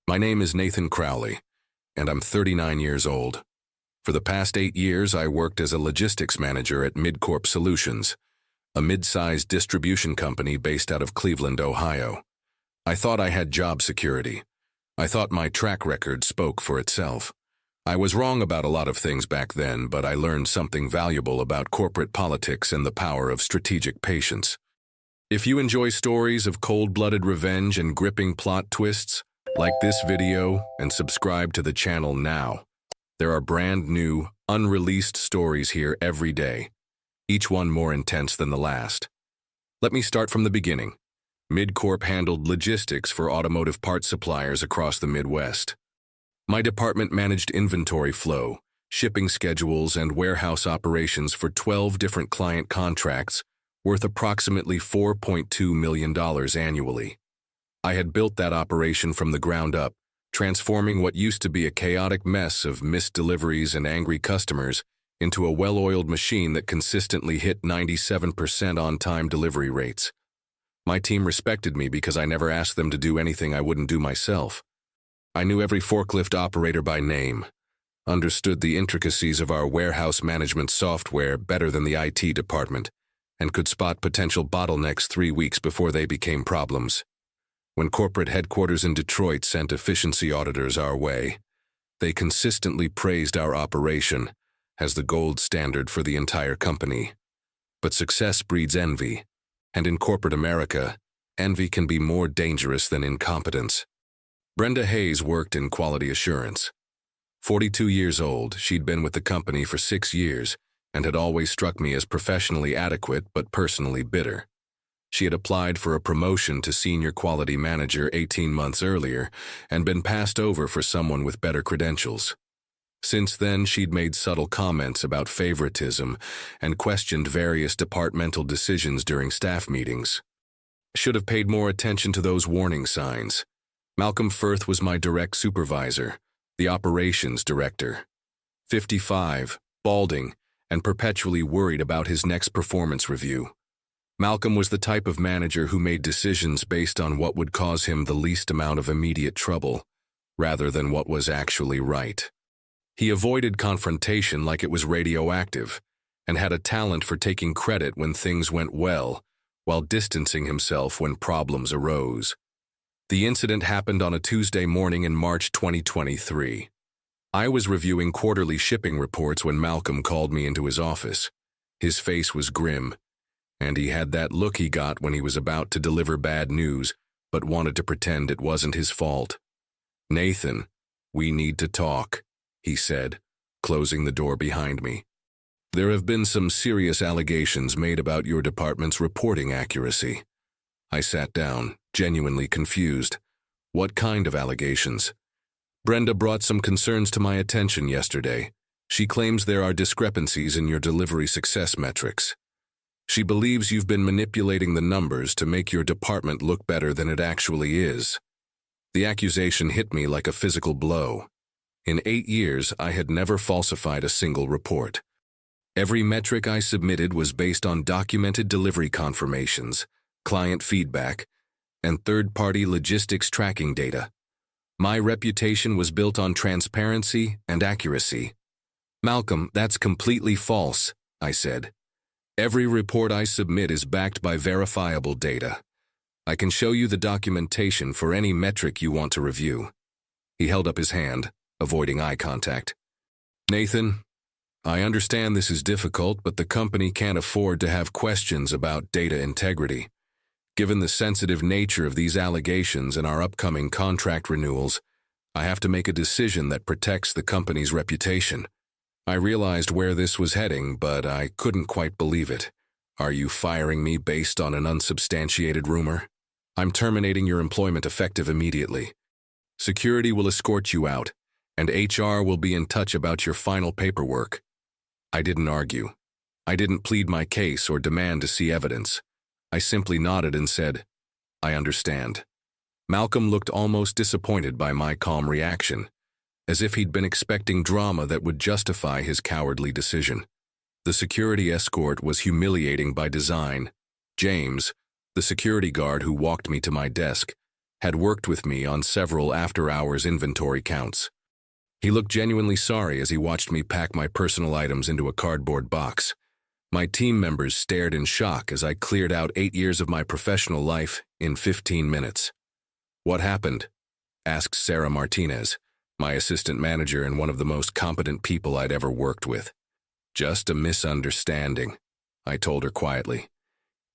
My name is Nathan Crowley, and I'm 39 years old. For the past 8 years, I worked as a logistics manager at MidCorp Solutions, a mid-sized distribution company based out of Cleveland, Ohio. I thought I had job security. I thought my track record spoke for itself. I was wrong about a lot of things back then, but I learned something valuable about corporate politics and the power of strategic patience. If you enjoy stories of cold-blooded revenge and gripping plot twists, like this video and subscribe to the channel now. There are brand new, unreleased stories here every day, each one more intense than the last. Let me start from the beginning. MidCorp handled logistics for automotive parts suppliers across the Midwest. My department managed inventory flow, shipping schedules, and warehouse operations for 12 different client contracts worth approximately $4.2 million annually. I had built that operation from the ground up, transforming what used to be a chaotic mess of missed deliveries and angry customers into a well-oiled machine that consistently hit 97% on-time delivery rates. My team respected me because I never asked them to do anything I wouldn't do myself. I knew every forklift operator by name, understood the intricacies of our warehouse management software better than the IT department, and could spot potential bottlenecks 3 weeks before they became problems. When corporate headquarters in Detroit sent efficiency auditors our way, they consistently praised our operation as the gold standard for the entire company. But success breeds envy, and in corporate America, envy can be more dangerous than incompetence. Brenda Hayes worked in quality assurance. 42 years old, she'd been with the company for 6 years and had always struck me as professionally adequate but personally bitter. She had applied for a promotion to senior quality manager 18 months earlier and been passed over for someone with better credentials. Since then, she'd made subtle comments about favoritism and questioned various departmental decisions during staff meetings. Should have paid more attention to those warning signs. Malcolm Firth was my direct supervisor, the operations director. 55, balding, and perpetually worried about his next performance review. Malcolm was the type of manager who made decisions based on what would cause him the least amount of immediate trouble, rather than what was actually right. He avoided confrontation like it was radioactive, and had a talent for taking credit when things went well, while distancing himself when problems arose. The incident happened on a Tuesday morning in March 2023. I was reviewing quarterly shipping reports when Malcolm called me into his office. His face was grim, and he had that look he got when he was about to deliver bad news, but wanted to pretend it wasn't his fault. "Nathan, we need to talk," he said, closing the door behind me. "There have been some serious allegations made about your department's reporting accuracy." I sat down, genuinely confused. "What kind of allegations?" "Brenda brought some concerns to my attention yesterday. She claims there are discrepancies in your delivery success metrics. She believes you've been manipulating the numbers to make your department look better than it actually is." The accusation hit me like a physical blow. In 8 years, I had never falsified a single report. Every metric I submitted was based on documented delivery confirmations, client feedback, and third-party logistics tracking data. My reputation was built on transparency and accuracy. "Malcolm, that's completely false," I said. "Every report I submit is backed by verifiable data. I can show you the documentation for any metric you want to review." He held up his hand, avoiding eye contact. "Nathan, I understand this is difficult, but the company can't afford to have questions about data integrity. Given the sensitive nature of these allegations and our upcoming contract renewals, I have to make a decision that protects the company's reputation." I realized where this was heading, but I couldn't quite believe it. "Are you firing me based on an unsubstantiated rumor?" "I'm terminating your employment effective immediately. Security will escort you out, and HR will be in touch about your final paperwork." I didn't argue. I didn't plead my case or demand to see evidence. I simply nodded and said, "I understand." Malcolm looked almost disappointed by my calm reaction, as if he'd been expecting drama that would justify his cowardly decision. The security escort was humiliating by design. James, the security guard who walked me to my desk, had worked with me on several after-hours inventory counts. He looked genuinely sorry as he watched me pack my personal items into a cardboard box. My team members stared in shock as I cleared out 8 years of my professional life in 15 minutes. "What happened?" asked Sarah Martinez, my assistant manager and one of the most competent people I'd ever worked with. "Just a misunderstanding," I told her quietly.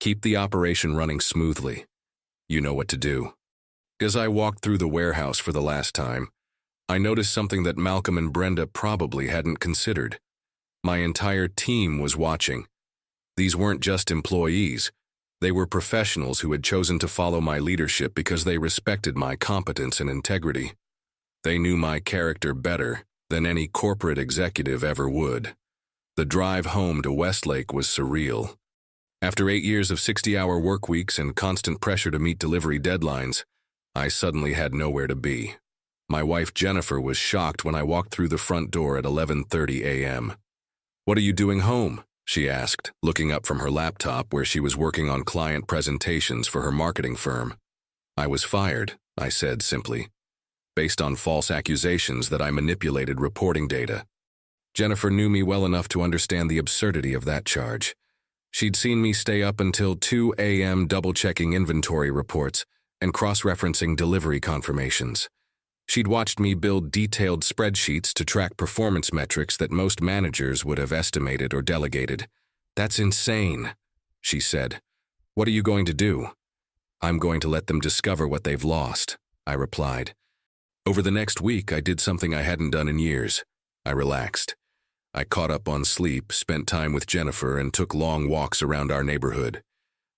"Keep the operation running smoothly. You know what to do." As I walked through the warehouse for the last time, I noticed something that Malcolm and Brenda probably hadn't considered. My entire team was watching. These weren't just employees. They were professionals who had chosen to follow my leadership because they respected my competence and integrity. They knew my character better than any corporate executive ever would. The drive home to Westlake was surreal. After 8 years of 60-hour work weeks and constant pressure to meet delivery deadlines, I suddenly had nowhere to be. My wife Jennifer was shocked when I walked through the front door at 11:30 a.m. "What are you doing home?" she asked, looking up from her laptop where she was working on client presentations for her marketing firm. "I was fired," I said simply, "based on false accusations that I manipulated reporting data." Jennifer knew me well enough to understand the absurdity of that charge. She'd seen me stay up until 2 a.m. double-checking inventory reports and cross-referencing delivery confirmations. She'd watched me build detailed spreadsheets to track performance metrics that most managers would have estimated or delegated. "That's insane," she said. "What are you going to do?" "I'm going to let them discover what they've lost," I replied. Over the next week, I did something I hadn't done in years. I relaxed. I caught up on sleep, spent time with Jennifer, and took long walks around our neighborhood.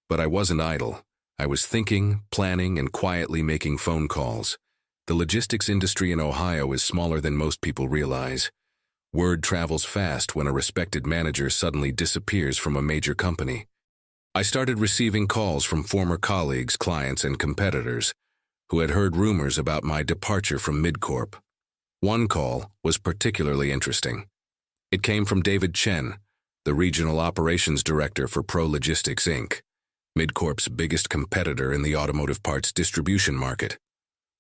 But I wasn't idle. I was thinking, planning, and quietly making phone calls. The logistics industry in Ohio is smaller than most people realize. Word travels fast when a respected manager suddenly disappears from a major company. I started receiving calls from former colleagues, clients, and competitors who had heard rumors about my departure from MidCorp. One call was particularly interesting. It came from David Chen, the Regional Operations Director for Pro Logistics, Inc., MidCorp's biggest competitor in the automotive parts distribution market.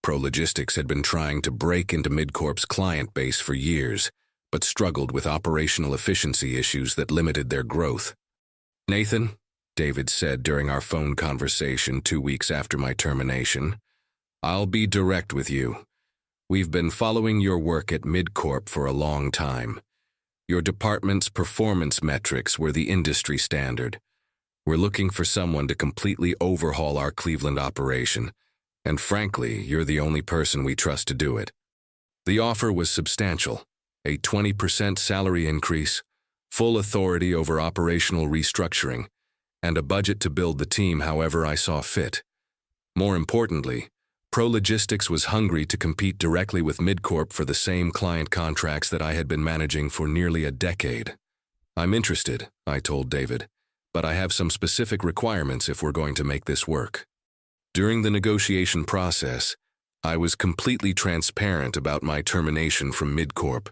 Pro Logistics had been trying to break into MidCorp's client base for years, but struggled with operational efficiency issues that limited their growth. "Nathan," David said during our phone conversation 2 weeks after my termination, "I'll be direct with you. We've been following your work at MidCorp for a long time. Your department's performance metrics were the industry standard. We're looking for someone to completely overhaul our Cleveland operation, and frankly, you're the only person we trust to do it." The offer was substantial: a 20% salary increase, full authority over operational restructuring, and a budget to build the team however I saw fit. More importantly, Pro Logistics was hungry to compete directly with MidCorp for the same client contracts that I had been managing for nearly a decade. "I'm interested," I told David, "but I have some specific requirements if we're going to make this work." During the negotiation process, I was completely transparent about my termination from MidCorp.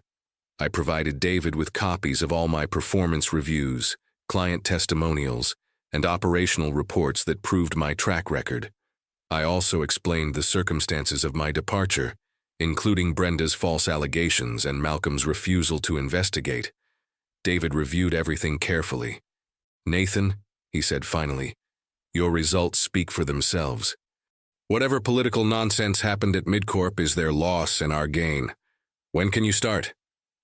I provided David with copies of all my performance reviews, client testimonials, and operational reports that proved my track record. I also explained the circumstances of my departure, including Brenda's false allegations and Malcolm's refusal to investigate. David reviewed everything carefully. "Nathan," he said finally, "your results speak for themselves. Whatever political nonsense happened at MidCorp is their loss and our gain. When can you start?"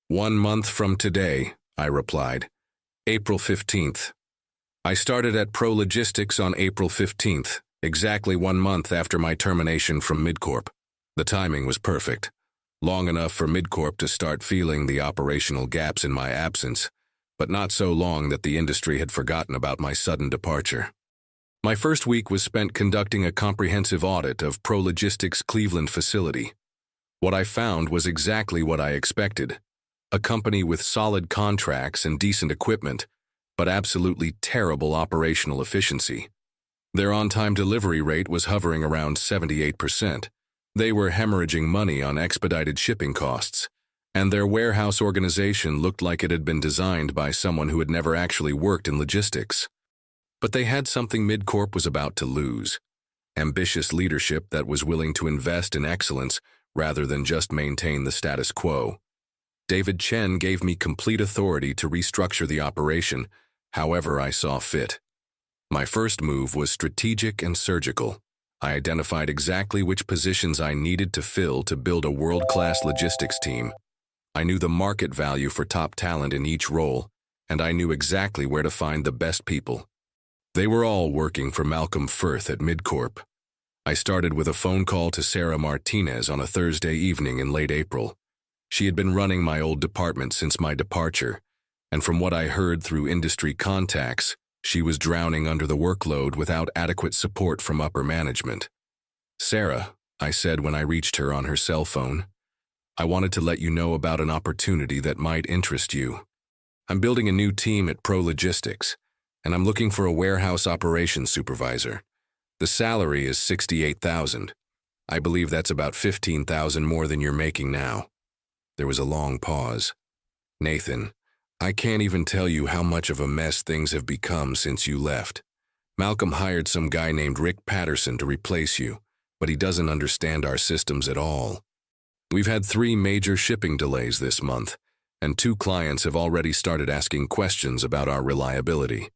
"1 month from today," I replied. "April 15th. I started at Pro Logistics on April 15th, exactly 1 month after my termination from MidCorp. The timing was perfect. Long enough for MidCorp to start feeling the operational gaps in my absence, but not so long that the industry had forgotten about my sudden departure. My first week was spent conducting a comprehensive audit of Pro Logistics' Cleveland facility. What I found was exactly what I expected: a company with solid contracts and decent equipment, but absolutely terrible operational efficiency. Their on-time delivery rate was hovering around 78%. They were hemorrhaging money on expedited shipping costs, and their warehouse organization looked like it had been designed by someone who had never actually worked in logistics. But they had something MidCorp was about to lose: ambitious leadership that was willing to invest in excellence rather than just maintain the status quo. David Chen gave me complete authority to restructure the operation however I saw fit. My first move was strategic and surgical. I identified exactly which positions I needed to fill to build a world-class logistics team. I knew the market value for top talent in each role, and I knew exactly where to find the best people. They were all working for Malcolm Firth at MidCorp. I started with a phone call to Sarah Martinez on a Thursday evening in late April. She had been running my old department since my departure, and from what I heard through industry contacts, she was drowning under the workload without adequate support from upper management. "Sarah," I said when I reached her on her cell phone, "I wanted to let you know about an opportunity that might interest you. I'm building a new team at Pro Logistics, and I'm looking for a warehouse operations supervisor. The salary is $68,000. I believe that's about $15,000 more than you're making now." There was a long pause. "Nathan, I can't even tell you how much of a mess things have become since you left. Malcolm hired some guy named Rick Patterson to replace you, but he doesn't understand our systems at all. We've had 3 major shipping delays this month, and 2 clients have already started asking questions about our reliability.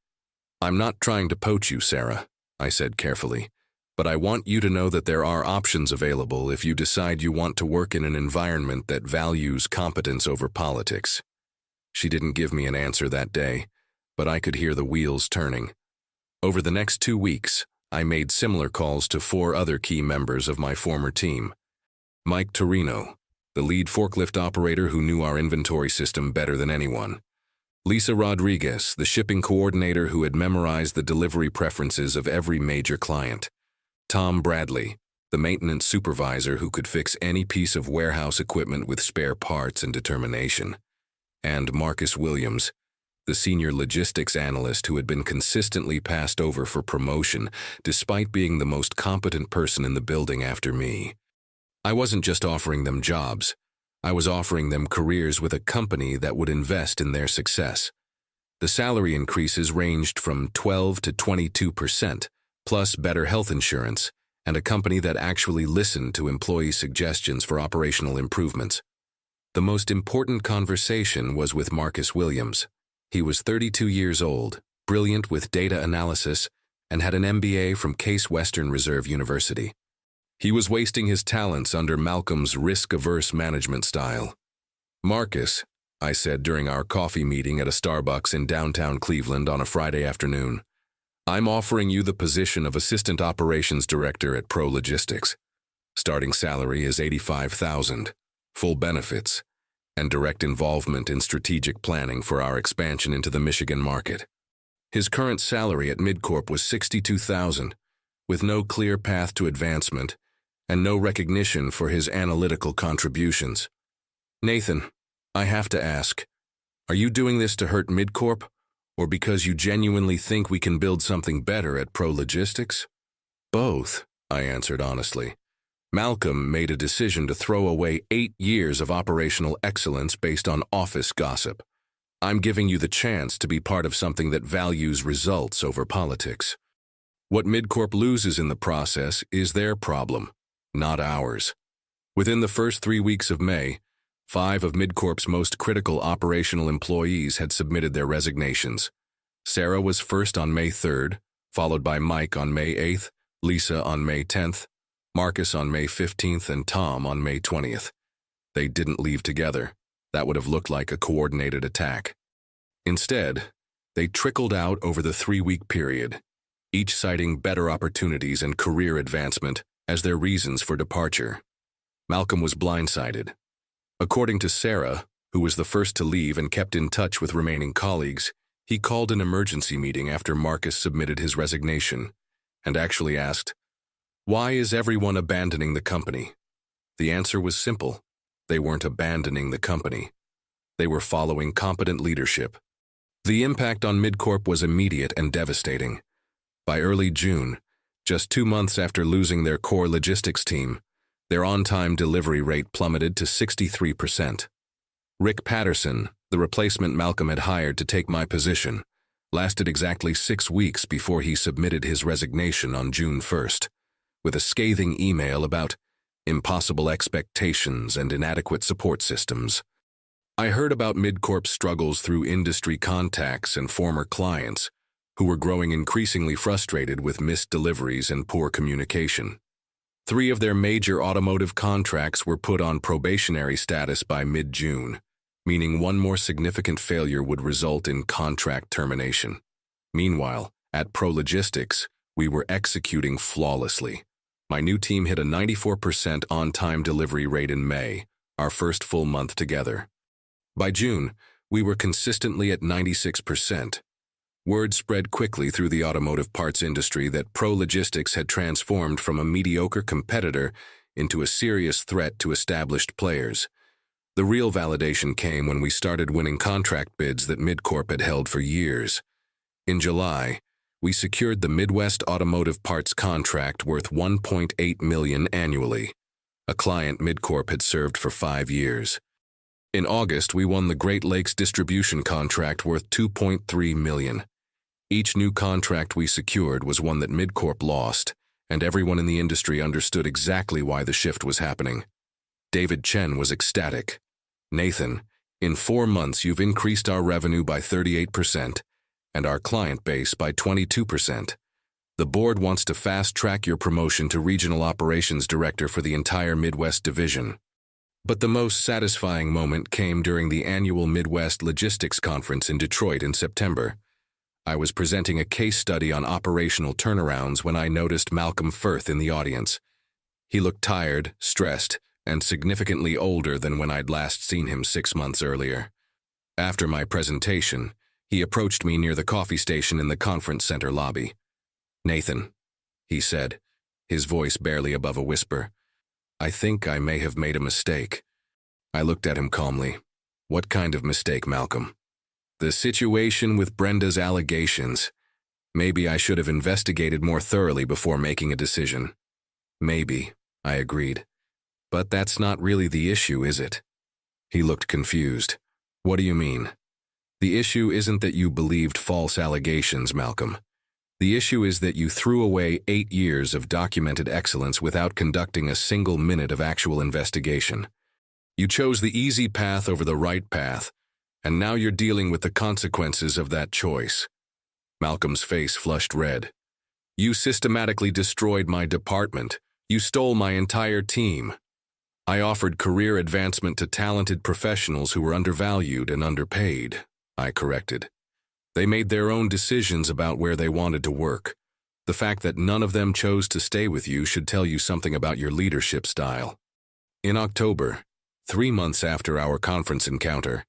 I'm not trying to poach you, Sarah," I said carefully, "but I want you to know that there are options available if you decide you want to work in an environment that values competence over politics." She didn't give me an answer that day, but I could hear the wheels turning. Over the next 2 weeks, I made similar calls to 4 other key members of my former team. Mike Torino, the lead forklift operator who knew our inventory system better than anyone. Lisa Rodriguez, the shipping coordinator who had memorized the delivery preferences of every major client. Tom Bradley, the maintenance supervisor who could fix any piece of warehouse equipment with spare parts and determination. And Marcus Williams, the senior logistics analyst who had been consistently passed over for promotion despite being the most competent person in the building after me. I wasn't just offering them jobs. I was offering them careers with a company that would invest in their success. The salary increases ranged from 12 to 22%, plus better health insurance, and a company that actually listened to employee suggestions for operational improvements. The most important conversation was with Marcus Williams. He was 32 years old, brilliant with data analysis, and had an MBA from Case Western Reserve University. He was wasting his talents under Malcolm's risk-averse management style. "Marcus," I said during our coffee meeting at a Starbucks in downtown Cleveland on a Friday afternoon, "I'm offering you the position of Assistant Operations Director at Pro Logistics. Starting salary is $85,000, full benefits, and direct involvement in strategic planning for our expansion into the Michigan market." His current salary at MidCorp was $62,000, with no clear path to advancement and no recognition for his analytical contributions. "Nathan, I have to ask, are you doing this to hurt MidCorp, or because you genuinely think we can build something better at Pro Logistics?" "Both," I answered honestly. Malcolm made a decision to throw away 8 years of operational excellence based on office gossip. I'm giving you the chance to be part of something that values results over politics. What MidCorp loses in the process is their problem, not ours. Within the first 3 weeks of May, 5 of MidCorp's most critical operational employees had submitted their resignations. Sarah was first on May 3rd, followed by Mike on May 8th, Lisa on May 10th, Marcus on May 15th, and Tom on May 20th. They didn't leave together. That would have looked like a coordinated attack. Instead, they trickled out over the 3-week period, each citing better opportunities and career advancement as their reasons for departure. Malcolm was blindsided. According to Sarah, who was the first to leave and kept in touch with remaining colleagues, he called an emergency meeting after Marcus submitted his resignation and actually asked, "Why is everyone abandoning the company?" The answer was simple. They weren't abandoning the company. They were following competent leadership. The impact on MidCorp was immediate and devastating. By early June, just 2 months after losing their core logistics team, their on-time delivery rate plummeted to 63%. Rick Patterson, the replacement Malcolm had hired to take my position, lasted exactly 6 weeks before he submitted his resignation on June 1st. with a scathing email about impossible expectations and inadequate support systems. I heard about MidCorp's struggles through industry contacts and former clients who were growing increasingly frustrated with missed deliveries and poor communication. 3 of their major automotive contracts were put on probationary status by mid-June, meaning one more significant failure would result in contract termination. Meanwhile, at ProLogistics, we were executing flawlessly. My new team hit a 94% on-time delivery rate in May, our first full month together. By June, we were consistently at 96%. Word spread quickly through the automotive parts industry that ProLogistics had transformed from a mediocre competitor into a serious threat to established players. The real validation came when we started winning contract bids that MidCorp had held for years. In July, we secured the Midwest Automotive Parts contract worth $1.8 million annually, a client MidCorp had served for 5 years. In August, we won the Great Lakes distribution contract worth $2.3 million. Each new contract we secured was one that MidCorp lost, and everyone in the industry understood exactly why the shift was happening. David Chen was ecstatic. "Nathan, in 4 months you've increased our revenue by 38% and our client base by 22%. The board wants to fast-track your promotion to Regional Operations Director for the entire Midwest Division." But the most satisfying moment came during the annual Midwest Logistics Conference in Detroit in September. I was presenting a case study on operational turnarounds when I noticed Malcolm Firth in the audience. He looked tired, stressed, and significantly older than when I'd last seen him 6 months earlier. After my presentation, he approached me near the coffee station in the conference center lobby. "Nathan," he said, his voice barely above a whisper, "I think I may have made a mistake." I looked at him calmly. "What kind of mistake, Malcolm?" "The situation with Brenda's allegations. Maybe I should have investigated more thoroughly before making a decision." "Maybe," I agreed. "But that's not really the issue, is it?" He looked confused. "What do you mean?" "The issue isn't that you believed false allegations, Malcolm. The issue is that you threw away 8 years of documented excellence without conducting a single minute of actual investigation. You chose the easy path over the right path, and now you're dealing with the consequences of that choice." Malcolm's face flushed red. "You systematically destroyed my department. You stole my entire team. I offered career advancement to talented professionals who were undervalued and underpaid," I corrected. "They made their own decisions about where they wanted to work. The fact that none of them chose to stay with you should tell you something about your leadership style." In October, 3 months after our conference encounter,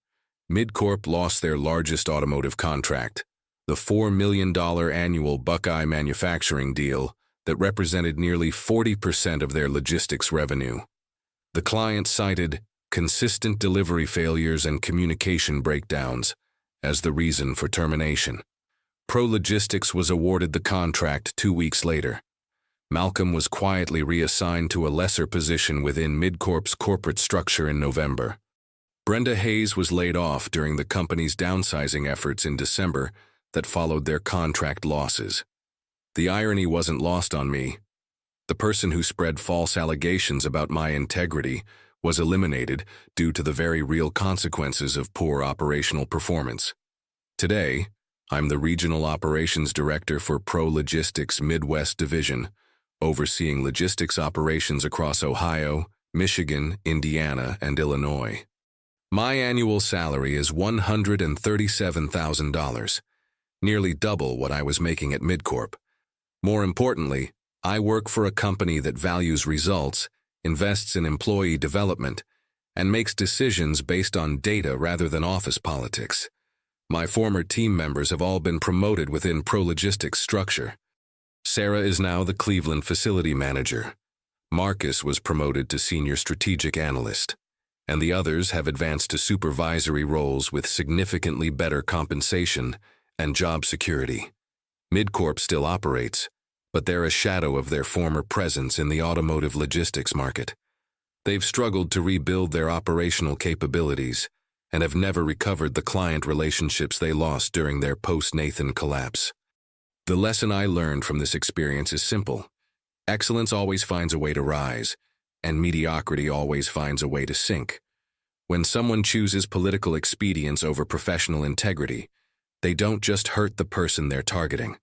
MidCorp lost their largest automotive contract, the $4 million annual Buckeye manufacturing deal that represented nearly 40% of their logistics revenue. The client cited consistent delivery failures and communication breakdowns as the reason for termination. ProLogistics was awarded the contract 2 weeks later. Malcolm was quietly reassigned to a lesser position within MidCorp's corporate structure in November. Brenda Hayes was laid off during the company's downsizing efforts in December that followed their contract losses. The irony wasn't lost on me. The person who spread false allegations about my integrity was eliminated due to the very real consequences of poor operational performance. Today, I'm the Regional Operations Director for ProLogistics Midwest Division, overseeing logistics operations across Ohio, Michigan, Indiana, and Illinois. My annual salary is $137,000, nearly double what I was making at MidCorp. More importantly, I work for a company that values results, invests in employee development, and makes decisions based on data rather than office politics. My former team members have all been promoted within ProLogistics' structure. Sarah is now the Cleveland facility manager. Marcus was promoted to senior strategic analyst, and the others have advanced to supervisory roles with significantly better compensation and job security. MidCorp still operates, but they're a shadow of their former presence in the automotive logistics market. They've struggled to rebuild their operational capabilities and have never recovered the client relationships they lost during their post-Nathan collapse. The lesson I learned from this experience is simple. Excellence always finds a way to rise, and mediocrity always finds a way to sink. When someone chooses political expedience over professional integrity, they don't just hurt the person they're targeting.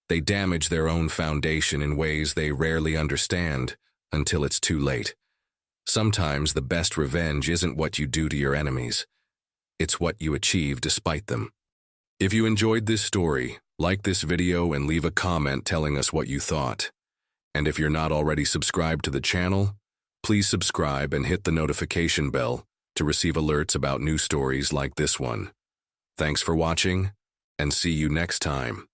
They damage their own foundation in ways they rarely understand until it's too late. Sometimes the best revenge isn't what you do to your enemies. It's what you achieve despite them. If you enjoyed this story, like this video and leave a comment telling us what you thought. And if you're not already subscribed to the channel, please subscribe and hit the notification bell to receive alerts about new stories like this one. Thanks for watching, and see you next time.